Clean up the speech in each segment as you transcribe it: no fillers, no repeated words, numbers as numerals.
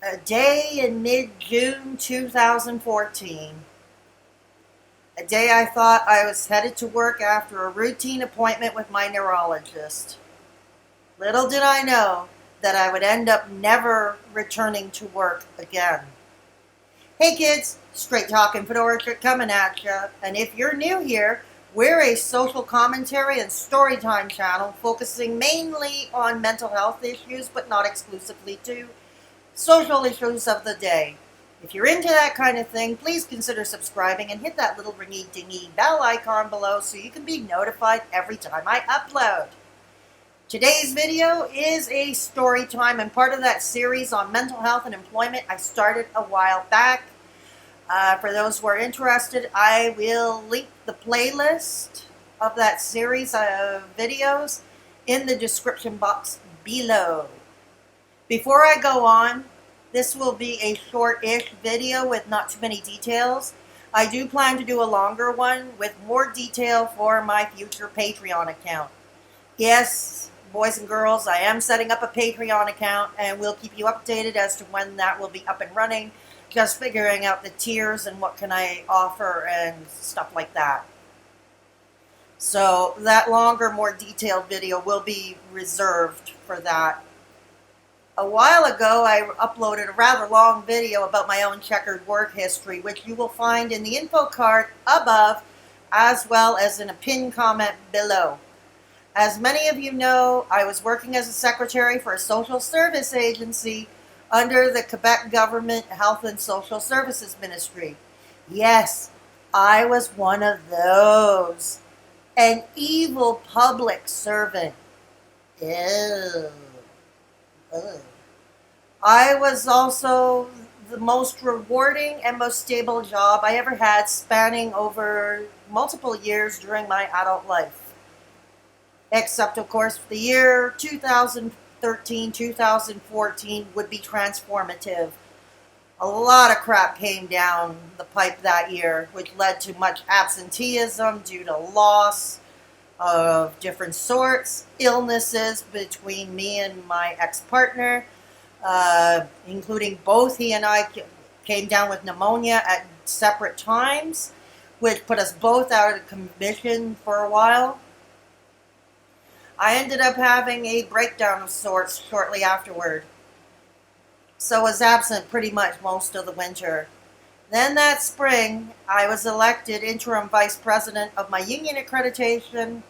A day in mid-June 2014. A day I thought I was headed to work after a routine appointment with my neurologist. Little did I know that I would end up never returning to work again. Hey kids, Straight Talking Fedora coming at ya. And if you're new here, we're a social commentary and storytime channel focusing mainly on mental health issues, but not exclusively to social issues of the day. If you're into that kind of thing, please consider subscribing and hit that little ringy dingy bell icon below so you can be notified every time I upload. Today's video is a story time and part of that series on mental health and employment I started a while back. For those who are interested, I will link the playlist of that series of videos in the description box below. Before I go on, this will be a short-ish video with not too many details. I do plan to do a longer one with more detail for my future Patreon account. Yes, boys and girls, I am setting up a Patreon account and we'll keep you updated as to when that will be up and running. Just figuring out the tiers and what can I offer and stuff like that. So that longer, more detailed video will be reserved for that. A while ago, I uploaded a rather long video about my own checkered work history, which you will find in the info card above, as well as in a pinned comment below. As many of you know, I was working as a secretary for a social service agency under the Quebec Government Health and Social Services Ministry. Yes, I was one of those. An evil public servant. Ew. Ugh. I was also the most rewarding and most stable job I ever had, spanning over multiple years during my adult life. Except, of course, the year 2013, 2014 would be transformative. A lot of crap came down the pipe that year, which led to much absenteeism due to loss of different sorts, illnesses between me and my ex-partner, including both he and I came down with pneumonia at separate times, which put us both out of commission for a while. I ended up having a breakdown of sorts shortly afterward, so was absent pretty much most of the winter. Then that spring, I was elected interim vice president of my union accreditation.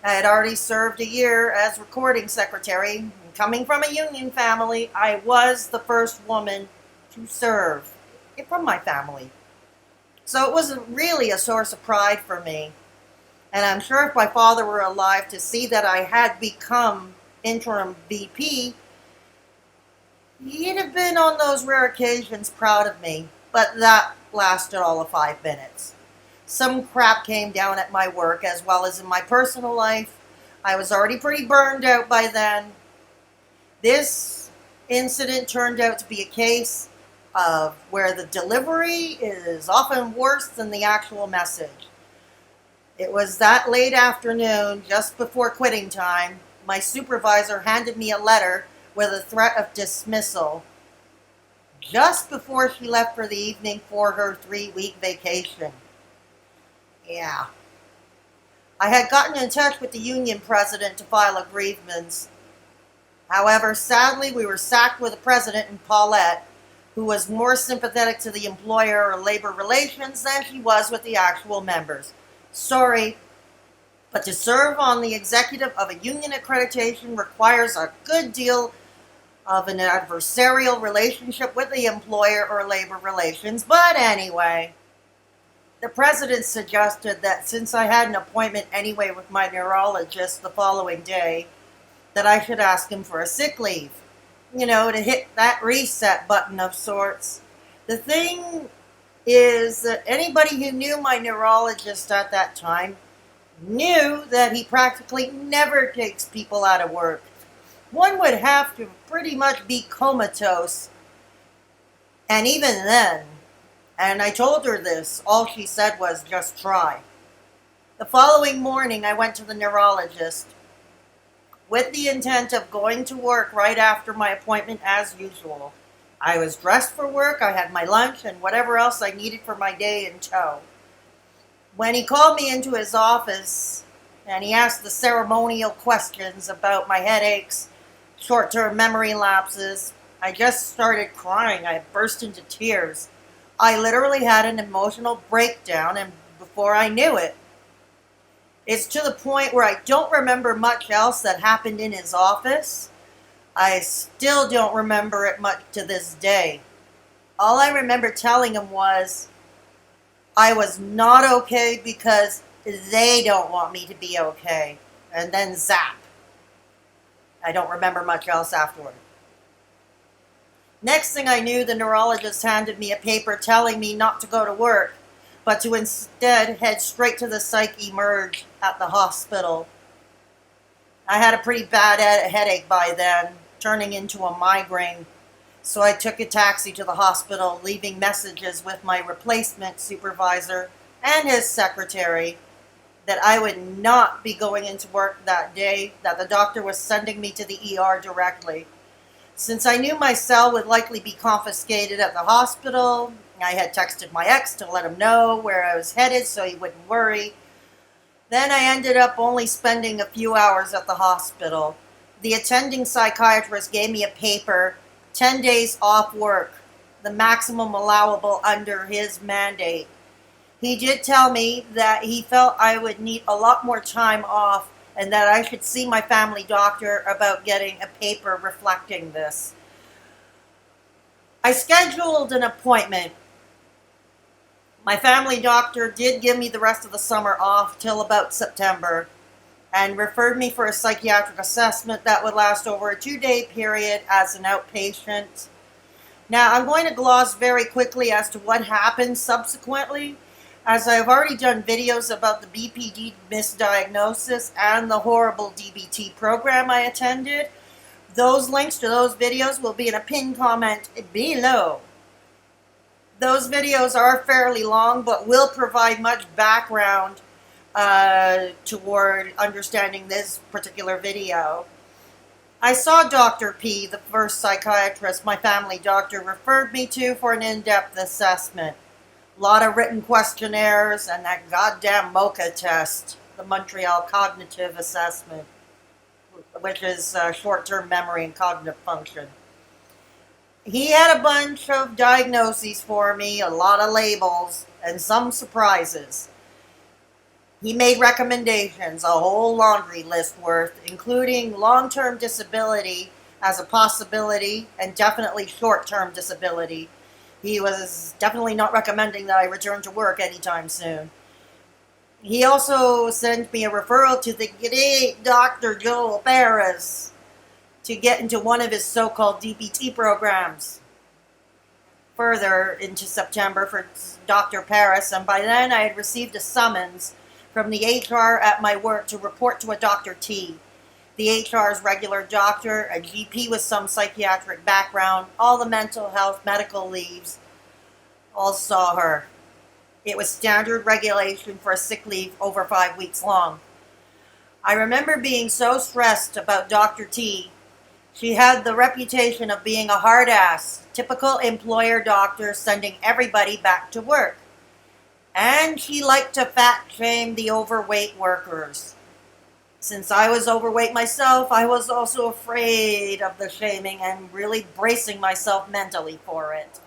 I had already served a year as recording secretary. And coming from a union family, I was the first woman to serve from my family. So it was really a source of pride for me. And I'm sure if my father were alive to see that I had become interim VP, he'd have been on those rare occasions proud of me. But that lasted all of 5 minutes. Some crap came down at my work as well as in my personal life. I was already pretty burned out by then. This incident turned out to be a case of where the delivery is often worse than the actual message. It was that late afternoon, just before quitting time, my supervisor handed me a letter with a threat of dismissal just before she left for the evening for her 3-week vacation. Yeah. I had gotten in touch with the union president to file a grievance. However, sadly, we were sacked with a president in Paulette who was more sympathetic to the employer or labor relations than she was with the actual members. Sorry, but to serve on the executive of a union accreditation requires a good deal of an adversarial relationship with the employer or labor relations. But anyway, the president suggested that since I had an appointment anyway with my neurologist the following day, that I should ask him for a sick leave. You know, to hit that reset button of sorts. The thing is that anybody who knew my neurologist at that time knew that he practically never takes people out of work. One would have to pretty much be comatose. And even then, and I told her this, all she said was, just try. The following morning, I went to the neurologist with the intent of going to work right after my appointment as usual. I was dressed for work, I had my lunch, and whatever else I needed for my day in tow. When he called me into his office and he asked the ceremonial questions about my headaches, short term memory lapses, I just started crying. I burst into tears. I literally had an emotional breakdown, and before I knew it, it's to the point where I don't remember much else that happened in his office. I still don't remember it much to this day. All I remember telling him was I was not okay because they don't want me to be okay. And then zap. I don't remember much else afterward. Next thing I knew, the neurologist handed me a paper telling me not to go to work, but to instead head straight to the psych emerge at the hospital. I had a pretty bad headache by then, turning into a migraine. So I took a taxi to the hospital, leaving messages with my replacement supervisor and his secretary that I would not be going into work that day, that the doctor was sending me to the ER directly. Since I knew my cell would likely be confiscated at the hospital, I had texted my ex to let him know where I was headed so he wouldn't worry. Then I ended up only spending a few hours at the hospital. The attending psychiatrist gave me a paper, 10 days off work, the maximum allowable under his mandate. He did tell me that he felt I would need a lot more time off and that I should see my family doctor about getting a paper reflecting this. I scheduled an appointment. My family doctor did give me the rest of the summer off till about September and referred me for a psychiatric assessment that would last over a 2-day period as an outpatient. Now, I'm going to gloss very quickly as to what happened subsequently, as I've already done videos about the BPD misdiagnosis and the horrible DBT program I attended. Those links to those videos will be in a pinned comment below. Those videos are fairly long, but will provide much background toward understanding this particular video. I saw Dr. P, the first psychiatrist my family doctor referred me to for an in-depth assessment. A lot of written questionnaires and that goddamn MOCA test, the Montreal Cognitive Assessment, which is short-term memory and cognitive function. He had a bunch of diagnoses for me, a lot of labels, and some surprises. He made recommendations, a whole laundry list worth, including long-term disability as a possibility and definitely short-term disability. He was definitely not recommending that I return to work anytime soon. He also sent me a referral to the great Dr. Joel Paris to get into one of his so-called DBT programs. Further into September for Dr. Paris, and by then I had received a summons from the HR at my work to report to a Dr. T. The HR's regular doctor, a GP with some psychiatric background, all the mental health medical leaves, all saw her. It was standard regulation for a sick leave over 5 weeks long. I remember being so stressed about Dr. T. She had the reputation of being a hard ass, typical employer doctor sending everybody back to work. And she liked to fat shame the overweight workers. Since I was overweight myself, I was also afraid of the shaming and really bracing myself mentally for it.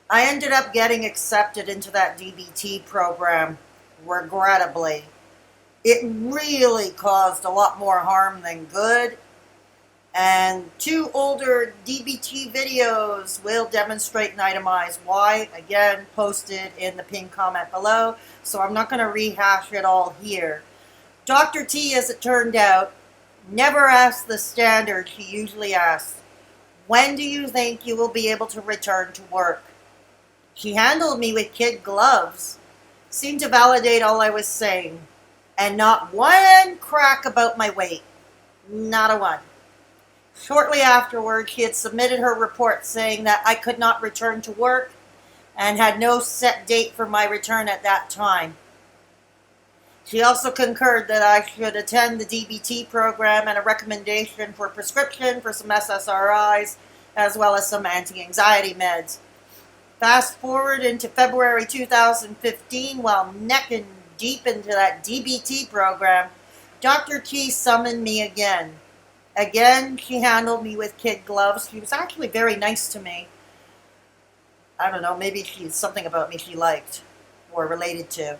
I ended up getting accepted into that DBT program, regrettably. It really caused a lot more harm than good, and 2 older DBT videos will demonstrate and itemize why, again, posted in the pinned comment below, so I'm not going to rehash it all here. Dr. T, as it turned out, never asked the standard she usually asks. When do you think you will be able to return to work? She handled me with kid gloves, seemed to validate all I was saying, and not one crack about my weight. Not a one. Shortly afterward, she had submitted her report saying that I could not return to work and had no set date for my return at that time. She also concurred that I should attend the DBT program and a recommendation for prescription for some SSRIs as well as some anti-anxiety meds. Fast forward into February 2015, while neck and deep into that DBT program, Dr. T summoned me again. Again, she handled me with kid gloves. She was actually very nice to me. I don't know, maybe she's something about me she liked or related to.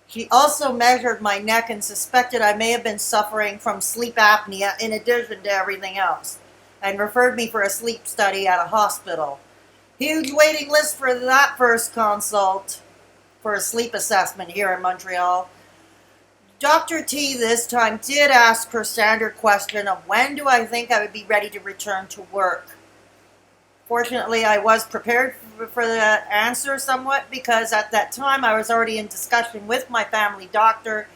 She also measured my neck and suspected I may have been suffering from sleep apnea in addition to everything else, and referred me for a sleep study at a hospital. Huge waiting list for that first consult for a sleep assessment here in Montreal. Dr. T this time did ask her standard question of when do I think I would be ready to return to work. Fortunately, I was prepared for the answer somewhat because at that time I was already in discussion with my family doctor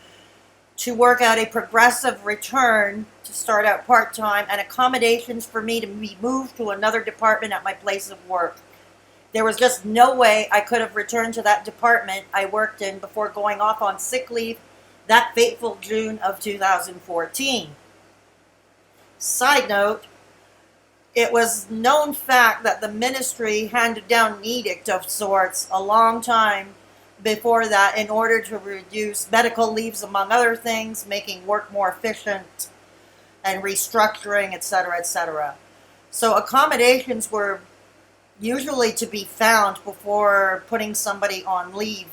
to work out a progressive return to start out part-time and accommodations for me to be moved to another department at my place of work. There was just no way I could have returned to that department I worked in before going off on sick leave that fateful June of 2014. Side note, it was known fact that the ministry handed down an edict of sorts a long time before that in order to reduce medical leaves, among other things, making work more efficient and restructuring, etc., etc. So accommodations were usually to be found before putting somebody on leave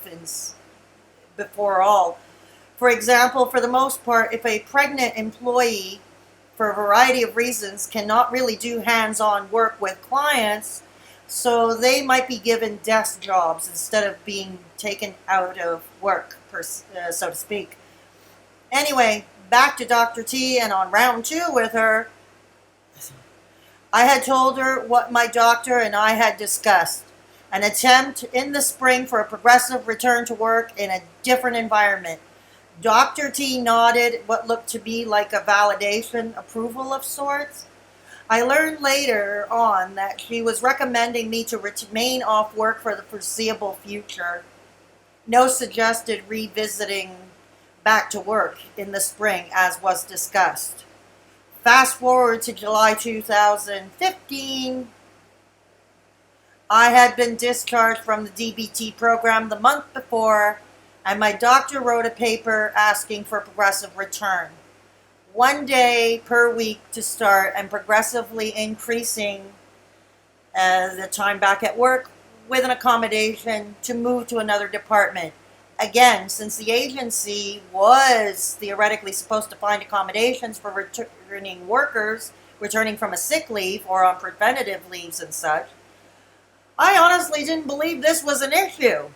before all. For example, for the most part, if a pregnant employee, for a variety of reasons, cannot really do hands-on work with clients, so they might be given desk jobs instead of being taken out of work, so to speak. Anyway, back to Dr. T, and on round 2 with her, I had told her what my doctor and I had discussed. An attempt in the spring for a progressive return to work in a different environment. Dr. T nodded what looked to be like a validation approval of sorts. I learned later on that she was recommending me to remain off work for the foreseeable future. No suggested revisiting back to work in the spring as was discussed. Fast forward to July 2015, I had been discharged from the DBT program the month before, and my doctor wrote a paper asking for progressive return. 1 day per week to start and progressively increasing the time back at work with an accommodation to move to another department. Again, since the agency was theoretically supposed to find accommodations for returning workers, returning from a sick leave or on preventative leaves and such, I honestly didn't believe this was an issue.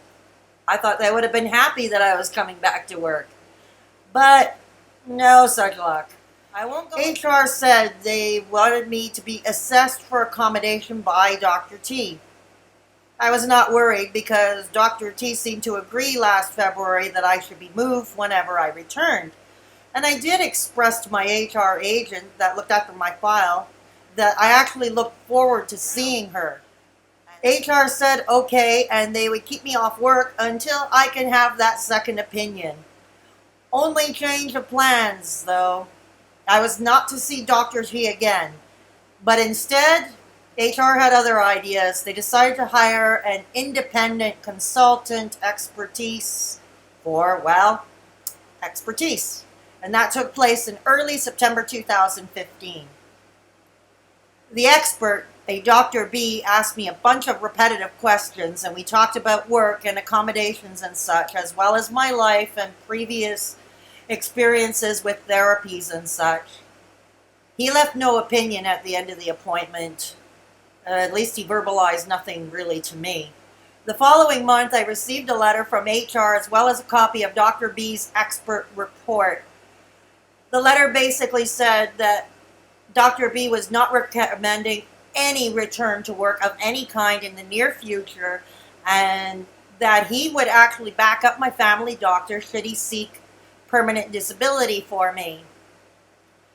I thought they would have been happy that I was coming back to work. But no such luck. I won't go. HR said they wanted me to be assessed for accommodation by Dr. T. I was not worried because Dr. T seemed to agree last February that I should be moved whenever I returned. And I did express to my HR agent that looked after my file that I actually looked forward to seeing her. HR said okay, and they would keep me off work until I can have that second opinion. Only change of plans, though. I was not to see Dr. T again, but instead, HR had other ideas. They decided to hire an independent consultant expertise. And that took place in early September 2015. The expert, a Dr. B, asked me a bunch of repetitive questions, and we talked about work and accommodations and such, as well as my life and previous experiences with therapies and such. He left no opinion at the end of the appointment. At least he verbalized nothing really to me. The following month, I received a letter from HR as well as a copy of Dr. B's expert report. The letter basically said that Dr. B was not recommending any return to work of any kind in the near future, and that he would actually back up my family doctor should he seek permanent disability for me.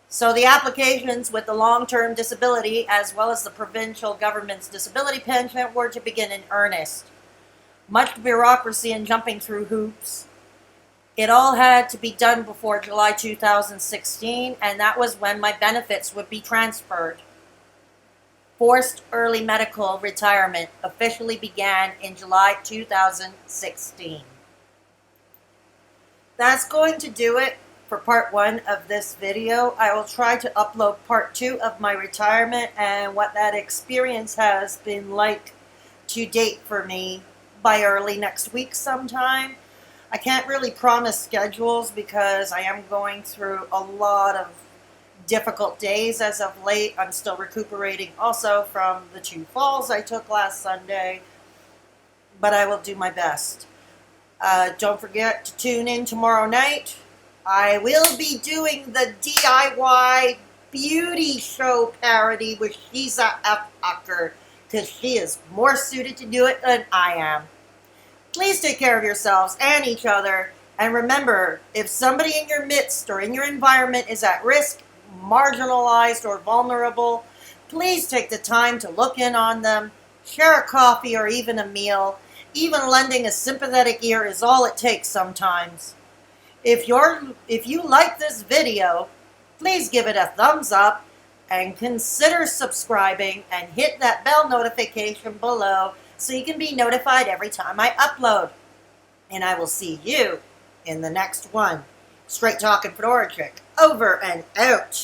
So the applications with the long-term disability as well as the provincial government's disability pension were to begin in earnest. Much bureaucracy and jumping through hoops. It all had to be done before July 2016, and that was when my benefits would be transferred. Forced early medical retirement officially began in July 2016. That's going to do it for part one of this video. I will try to upload part two of my retirement and what that experience has been like to date for me by early next week sometime. I can't really promise schedules because I am going through a lot of difficult days as of late. I'm still recuperating also from the 2 falls I took last Sunday, but I will do my best. Don't forget to tune in tomorrow night. I will be doing the DIY beauty show parody with Shiza F. Ucker because she is more suited to do it than I am. Please take care of yourselves and each other. And remember, if somebody in your midst or in your environment is at risk, marginalized, or vulnerable, please take the time to look in on them, share a coffee or even a meal. Even lending a sympathetic ear is all it takes sometimes. If you like this video, please give it a thumbs up and consider subscribing and hit that bell notification below so you can be notified every time I upload. And I will see you in the next one. Straight Talking Fedora Chick, over and out.